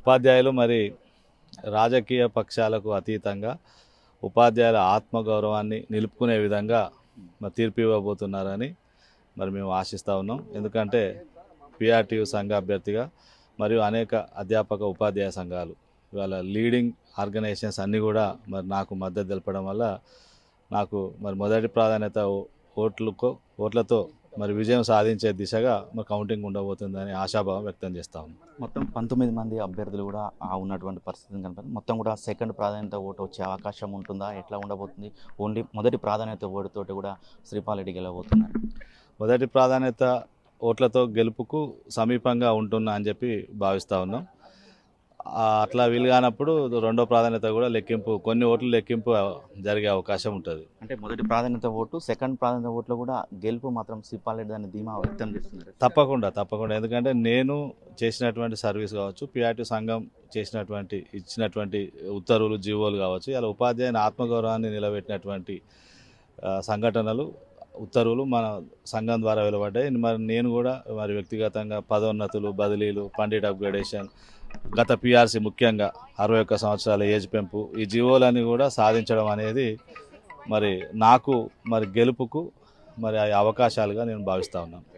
ఉపాధ్యాయులు మరి రాజకీయ పక్షాలకు అతీతంగా ఉపాధ్యాయుల ఆత్మగౌరవాన్ని నిలుపుకునే విధంగా మరి తీర్పు ఇవ్వబోతున్నారని మరి మేము ఆశిస్తూ ఉన్నాం. ఎందుకంటే పిఆర్టీయు సంఘ అభ్యర్థిగా మరియు అనేక అధ్యాపక ఉపాధ్యాయ సంఘాలు ఇవాళ లీడింగ్ ఆర్గనైజేషన్స్ అన్నీ కూడా మరి నాకు మద్దతు తెలపడం వల్ల నాకు మరి మొదటి ప్రాధాన్యత ఓట్లతో మరి విజయం సాధించే దిశగా మరి కౌంటింగ్ ఉండబోతుందని ఆశాభావం వ్యక్తం చేస్తా ఉన్నాం. మొత్తం 19 మంది అభ్యర్థులు కూడా ఉన్నటువంటి పరిస్థితిని కనపడుతుంది. మొత్తం కూడా సెకండ్ ప్రాధాన్యత ఓటు వచ్చే అవకాశం ఉంటుందా? ఎట్లా ఉండబోతుంది? ఓన్లీ మొదటి ప్రాధాన్యత ఓటుతోటి కూడా శ్రీపాల్ రెడ్డి గెలవబోతున్నారు. మొదటి ప్రాధాన్యత ఓట్లతో గెలుపుకు సమీపంగా ఉంటున్నా అని చెప్పి భావిస్తూ ఉన్నాం. అట్లా వీలు కానప్పుడు రెండో ప్రాధాన్యత కూడా లెక్కింపు, కొన్ని ఓట్ల లెక్కింపు జరిగే అవకాశం ఉంటుంది. అంటే మొదటి ప్రాధాన్యత ఓటు, సెకండ్ ప్రాధాన్యత ఓట్లో కూడా గెలుపు మాత్రం శ్రీపాల్ రెడ్డి దాన్ని ధీమా వ్యక్తం చేస్తున్నారు. తప్పకుండా ఎందుకంటే నేను చేసినటువంటి సర్వీస్ కావచ్చు, పిఆర్టీ సంఘం ఇచ్చినటువంటి ఉత్తర్వులు, జీవోలు కావచ్చు, ఇలా ఉపాధ్యాయుని ఆత్మగౌరవాన్ని నిలబెట్టినటువంటి సంఘటనలు, ఉత్తర్వులు మన సంఘం ద్వారా వెలువడ్డాయి. మరి నేను కూడా మరి వ్యక్తిగతంగా పదోన్నతులు, బదిలీలు, పండిట్ అప్గ్రేడేషన్, గత పిఆర్సీ ముఖ్యంగా 61 సంవత్సరాల ఏజ్ పెంపు, ఈ జీవోలన్నీ కూడా సాధించడం అనేది మరి నాకు మరి గెలుపుకు మరి అవకాశాలుగా నేను భావిస్తూ ఉన్నాను.